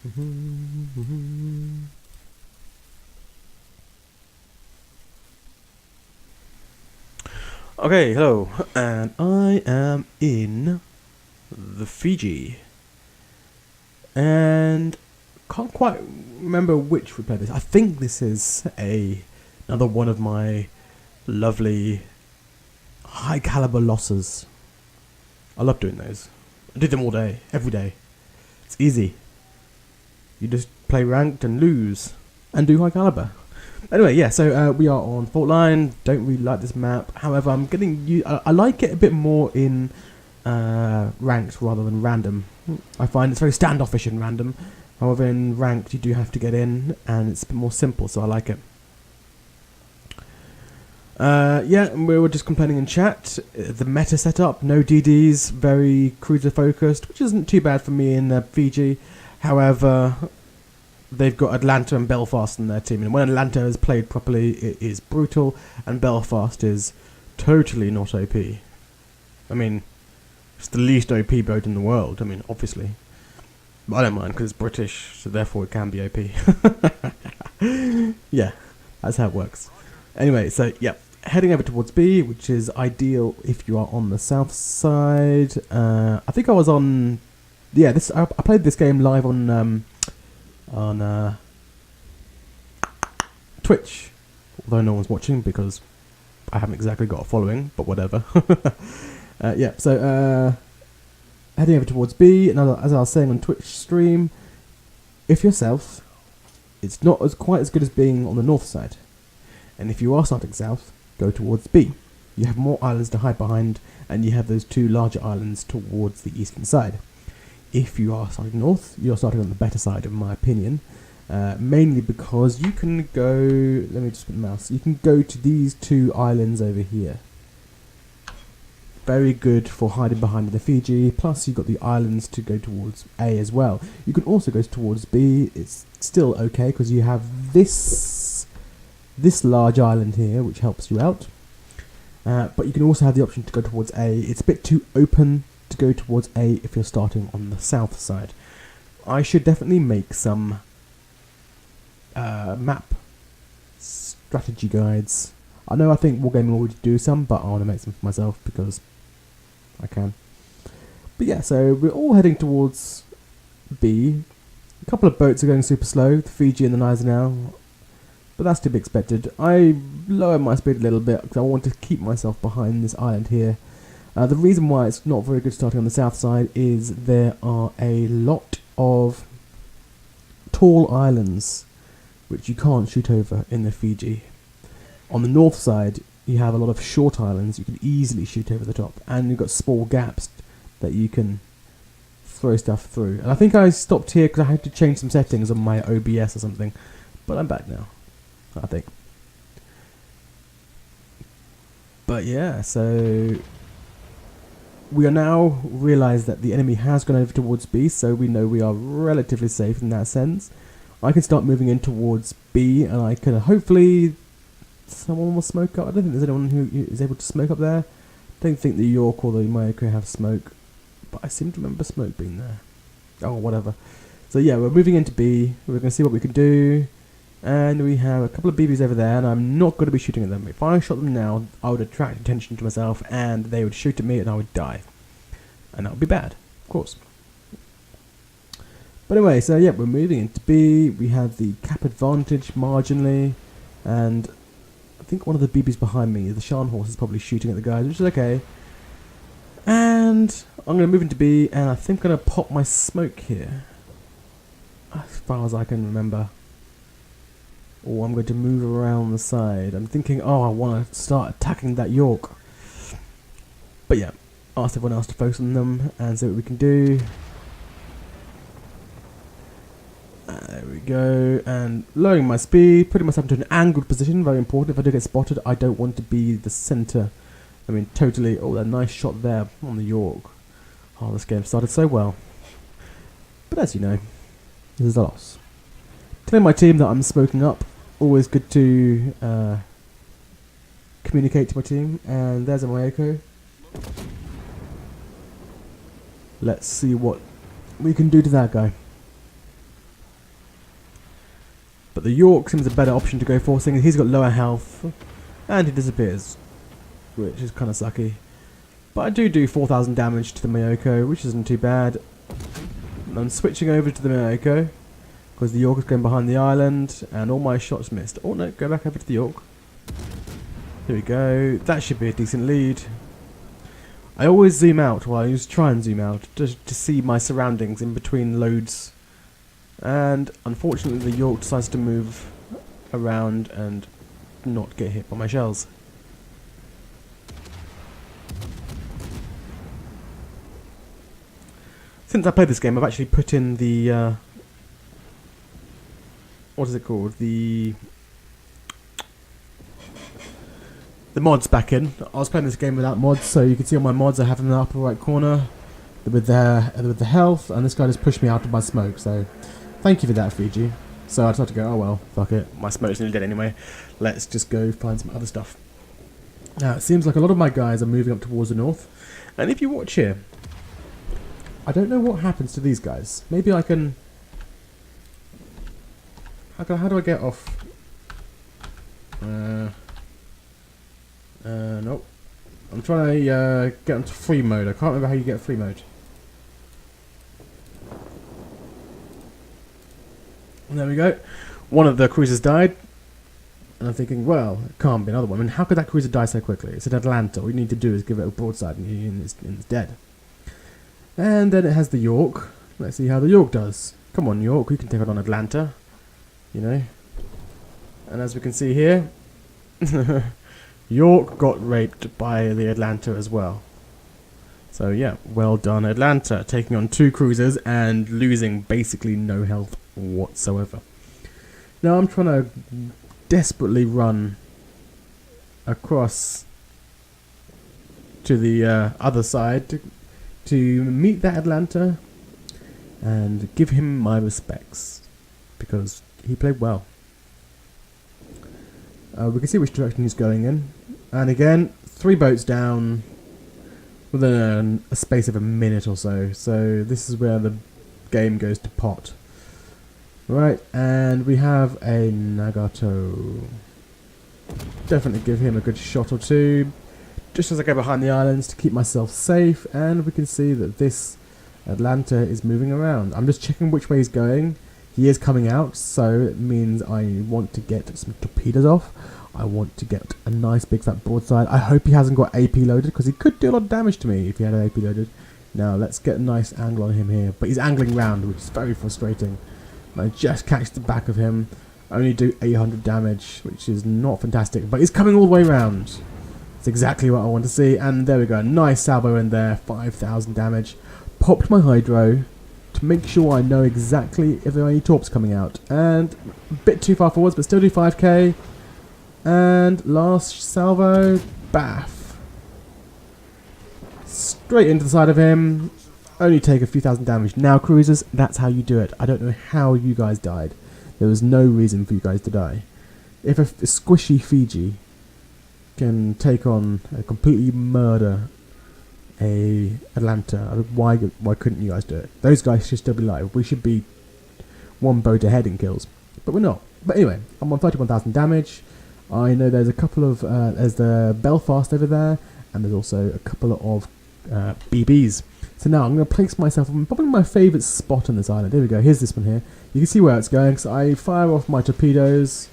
Okay, hello, and I am in the Fiji, and can't quite remember which we played this. I think this is another one of my lovely high caliber losses. I love doing those. I do them all day, every day. It's easy. You just play ranked and lose, and do high caliber. Anyway, yeah, so we are on Fault Line. Don't really like this map. However, I'm getting I like it a bit more in ranked rather than random. I find it's very standoffish in random. However, in ranked, you do have to get in, and it's a bit more simple, so I like it. Yeah, we were just complaining in chat. The meta setup, no DDs, very cruiser focused, which isn't too bad for me in Fiji. However, they've got Atlanta and Belfast in their team, and when Atlanta is played properly, it is brutal, and Belfast is totally not OP. I mean, it's the least OP boat in the world, I mean, obviously. But I don't mind, because it's British, so therefore it can be OP. Yeah, that's how it works. Anyway, so, yeah, heading over towards B, which is ideal if you are on the south side. I think I was on... Yeah, I played this game live on Twitch, although no one's watching because I haven't exactly got a following, but whatever. Yeah, so heading over towards B, and as I was saying on Twitch stream, if you're south, it's not quite as good as being on the north side, and if you are starting south, go towards B. You have more islands to hide behind, and you have those two larger islands towards the eastern side. If you are starting north, you're starting on the better side, in my opinion. Mainly because you can go... Let me just put the mouse. You can go to these two islands over here. Very good for hiding behind the Fiji. Plus, you've got the islands to go towards A as well. You can also go towards B. It's still okay because you have this large island here, which helps you out. But you can also have the option to go towards A. It's a bit too open to go towards A if you're starting on the south side. I should definitely make some map strategy guides. I think Wargaming already do some, but I want to make some for myself because I can. But yeah, so we're all heading towards B. A couple of boats are going super slow, the Fiji and the Gneisenau, but that's to be expected. I lowered my speed a little bit because I want to keep myself behind this island here. The reason why it's not very good starting on the south side is there are a lot of tall islands which you can't shoot over in the Fiji. On the north side, you have a lot of short islands you can easily shoot over the top, and you've got small gaps that you can throw stuff through. And I think I stopped here because I had to change some settings on my OBS or something, but I'm back now, I think. But yeah, so we are now realised that the enemy has gone over towards B, so we know we are relatively safe in that sense. I can start moving in towards B, and I can hopefully... Someone will smoke up. I don't think there's anyone who is able to smoke up there. I don't think the York or the Mayoko have smoke, but I seem to remember smoke being there. Oh, whatever. So yeah, we're moving into B. We're going to see what we can do. And we have a couple of BBs over there, and I'm not going to be shooting at them. If I shot them now, I would attract attention to myself, and they would shoot at me, and I would die. And that would be bad, of course. But anyway, so yeah, we're moving into B. We have the cap advantage marginally, and I think one of the BBs behind me, the Shan horse, is probably shooting at the guys, which is okay. And I'm going to move into B, and I think I'm going to pop my smoke here, as far as I can remember. Or I'm going to move around the side. I'm thinking, oh, I want to start attacking that York. But yeah, ask everyone else to focus on them and see what we can do. There we go. And lowering my speed, putting myself into an angled position, very important. If I do get spotted, I don't want to be the centre. I mean, totally. Oh, that nice shot there on the York. Oh, this game started so well. But as you know, this is a loss. Telling my team that I'm smoking up. Always good to communicate to my team. And there's a Mayoko. Let's see what we can do to that guy. But the York seems a better option to go for, seeing he's got lower health, and he disappears, which is kind of sucky. But I do 4,000 damage to the Mayoko, which isn't too bad. And I'm switching over to the Mayoko, because the York is going behind the island, and all my shots missed. Oh no, go back over to the York. Here we go, that should be a decent lead. I always zoom out, well I just try and zoom out, just to see my surroundings in between loads. And unfortunately the York decides to move around and not get hit by my shells. Since I played this game, I've actually put in the what is it called? The mods back in. I was playing this game without mods, so you can see all my mods I have in the upper right corner with the health, and this guy just pushed me out of my smoke. So thank you for that, Fiji. So I decided to go, oh well, fuck it, my smoke's nearly dead anyway. Let's just go find some other stuff. Now it seems like a lot of my guys are moving up towards the north, and if you watch here, I don't know what happens to these guys. Maybe I can... How do I get off? Nope. I'm trying to get onto free mode. I can't remember how you get free mode. And there we go. One of the cruisers died. And I'm thinking, well, it can't be another one. I mean, how could that cruiser die so quickly? It's an Atlanta. All you need to do is give it a broadside and it's dead. And then it has the York. Let's see how the York does. Come on, York, you can take it on Atlanta. You know. And as we can see here, York got raped by the Atlanta as well. So yeah, well done Atlanta, taking on 2 cruisers and losing basically no health whatsoever. Now I'm trying to desperately run across to the other side to meet that Atlanta and give him my respects, because he played well. We can see which direction he's going in, and again 3 boats down within a space of a minute or so. So this is where the game goes to pot. Right, and we have a Nagato. Definitely give him a good shot or two, just as I go behind the islands to keep myself safe. And we can see that this Atlanta is moving around. I'm just checking which way he's going. He is coming out, so it means I want to get some torpedoes off. I want to get a nice big fat broadside. I hope he hasn't got AP loaded, because he could do a lot of damage to me if he had an AP loaded. Now let's get a nice angle on him here, but he's angling round, which is very frustrating. And I just catch the back of him, only do 800 damage, which is not fantastic, but he's coming all the way round. It's exactly what I want to see, and there we go, nice salvo in there, 5,000 damage. Popped my hydro to make sure I know exactly if there are any torps coming out, and a bit too far forwards, but still do 5k. And last salvo, baff. Straight into the side of him, only take a few thousand damage. Now cruisers, that's how you do it. I don't know how you guys died. There was no reason for you guys to die. If a squishy Fiji can take on a completely murder a Atlanta, why couldn't you guys do it? Those guys should still be alive. We should be 1 boat ahead in kills, but we're not. But anyway, I'm on 31,000 damage. I know there's a couple of there's the Belfast over there, and there's also a couple of BBs. So now I'm going to place myself on probably my favourite spot on this island. Here we go. Here's this one here. You can see where it's going. So I fire off my torpedoes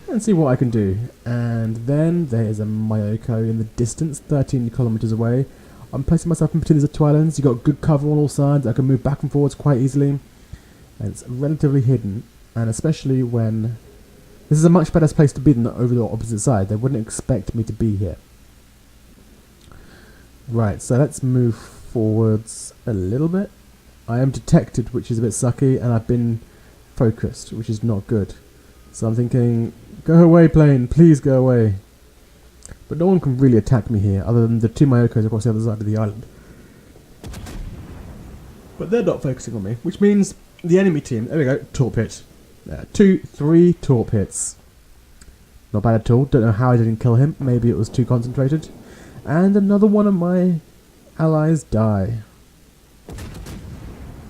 and see what I can do. And then there's a Mayoko in the distance, 13 kilometres away. I'm placing myself in between these 2 islands. You've got good cover on all sides. I can move back and forwards quite easily. And it's relatively hidden, and especially when... This is a much better place to be than over the opposite side. They wouldn't expect me to be here. Right, so let's move forwards a little bit. I am detected, which is a bit sucky, and I've been focused, which is not good. So I'm thinking, go away plane, please go away. But no one can really attack me here, other than the 2 Mayokos across the other side of the island. But they're not focusing on me, which means the enemy team, there we go, torp hit. 3 torp hits. Not bad at all. Don't know how I didn't kill him. Maybe it was too concentrated. And another one of my allies die.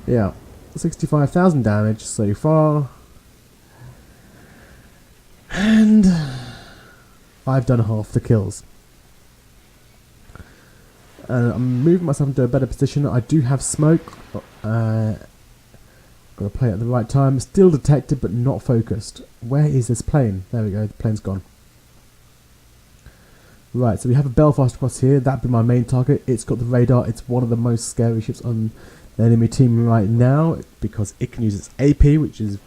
Yeah, 65,000 damage so far. And I've done half the kills. And I'm moving myself into a better position. I do have smoke. Got to play it at the right time. Still detected, but not focused. Where is this plane? There we go. The plane's gone. Right, so we have a Belfast across here. That'd be my main target. It's got the radar. It's one of the most scary ships on the enemy team right now because it can use its AP, which is...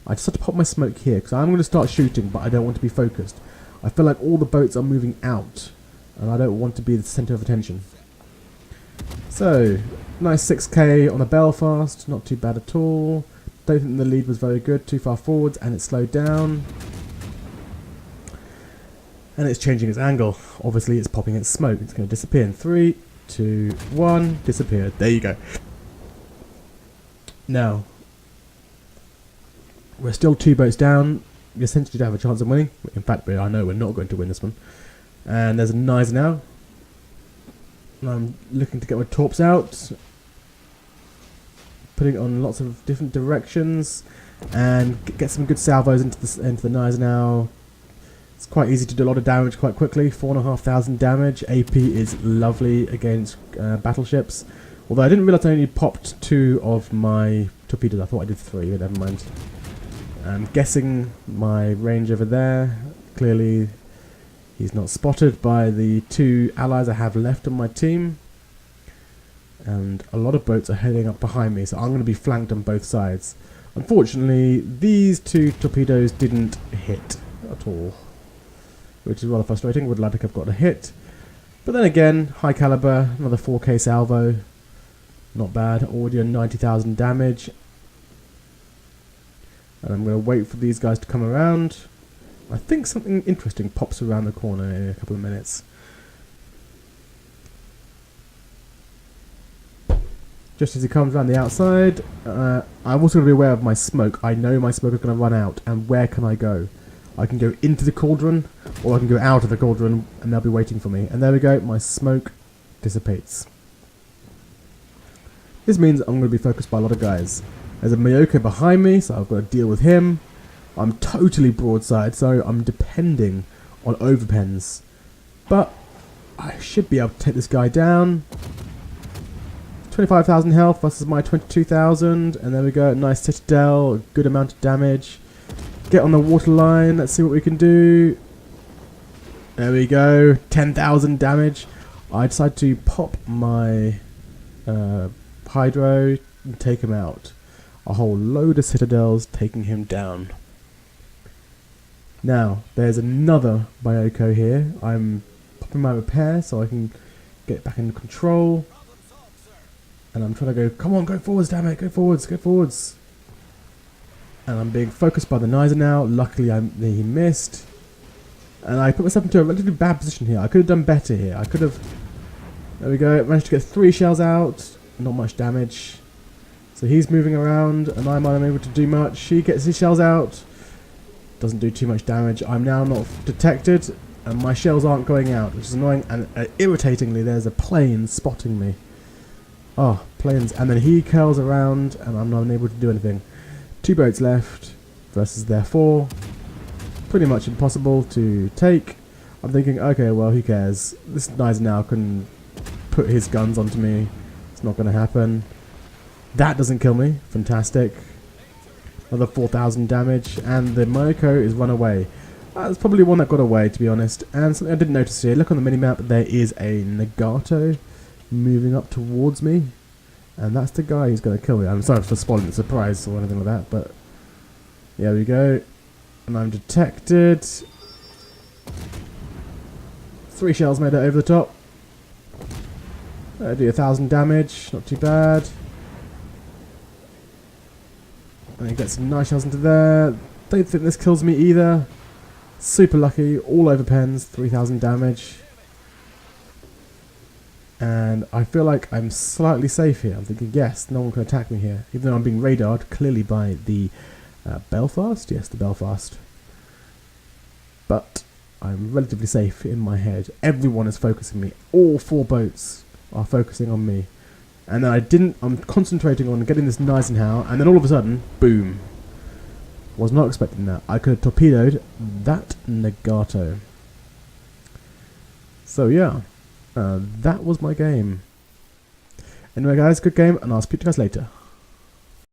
I just have to pop my smoke here because I'm going to start shooting, but I don't want to be focused. I feel like all the boats are moving out, and I don't want to be the centre of attention. So, nice 6k on a Belfast, not too bad at all. Don't think the lead was very good, too far forwards, and it slowed down. And it's changing its angle. Obviously, it's popping its smoke. It's going to disappear in 3, 2, 1, disappeared. There you go. Now, we're still 2 boats down. We essentially don't have a chance of winning. In fact, I know we're not going to win this one. And there's a Nice now. And I'm looking to get my torps out. Putting it on lots of different directions. And get some good salvos into the Nice now. It's quite easy to do a lot of damage quite quickly. 4,500 damage. AP is lovely against battleships. Although I didn't realise I only popped 2 of my torpedoes. I thought I did 3, but never mind. I'm guessing my range over there. Clearly, he's not spotted by the 2 allies I have left on my team. And a lot of boats are heading up behind me, so I'm going to be flanked on both sides. Unfortunately, these 2 torpedoes didn't hit at all, which is rather frustrating. Would like to have got a hit. But then again, high caliber, another 4k salvo. Not bad. Already on 90,000 damage. And I'm going to wait for these guys to come around. I think something interesting pops around the corner in a couple of minutes. Just as he comes around the outside, I'm also going to be aware of my smoke. I know my smoke is going to run out, and where can I go? I can go into the cauldron, or I can go out of the cauldron, and they'll be waiting for me. And there we go, my smoke dissipates. This means I'm going to be focused by a lot of guys. There's a Myoko behind me, so I've got to deal with him. I'm totally broadside, so I'm depending on overpens. But I should be able to take this guy down. 25,000 health versus my 22,000, and there we go, nice citadel, a good amount of damage. Get on the waterline, let's see what we can do. There we go, 10,000 damage. I decide to pop my hydro and take him out. A whole load of citadels taking him down. Now, there's another Myoko here. I'm popping my repair so I can get back into control. And I'm trying to go, come on, go forwards, damn it, go forwards, go forwards. And I'm being focused by the Nizer now. Luckily, he missed. And I put myself into a relatively bad position here. I could have done better here. I could have... There we go. Managed to get 3 shells out. Not much damage. So he's moving around, and I'm unable to do much. He gets his shells out. Doesn't do too much damage. I'm now not detected, and my shells aren't going out, which is annoying. And irritatingly, there's a plane spotting me. Oh, planes. And then he curls around, and I'm not unable to do anything. 2 boats left versus their 4. Pretty much impossible to take. I'm thinking, okay, well, who cares? This guy now can put his guns onto me. It's not going to happen. That doesn't kill me. Fantastic. Another 4,000 damage, and the Myoko is run away. That's probably one that got away, to be honest. And something I didn't notice here, look on the minimap, there is a Nagato moving up towards me. And that's the guy who's going to kill me. I'm sorry for spoiling the surprise or anything like that, but... There we go. And I'm detected. 3 shells made it over the top. Do 1,000 damage, not too bad. And he gets some nice shells into there. Don't think this kills me either. Super lucky, all over pens, 3,000 damage. And I feel like I'm slightly safe here. I'm thinking, yes, no one can attack me here. Even though I'm being radared clearly by the Belfast. Yes, the Belfast. But I'm relatively safe in my head. Everyone is focusing me. All 4 boats are focusing on me. And then I'm concentrating on getting this Nisenhow, and then all of a sudden, boom. Was not expecting that. I could have torpedoed that Nagato. So yeah, that was my game. Anyway guys, good game, and I'll speak to you guys later.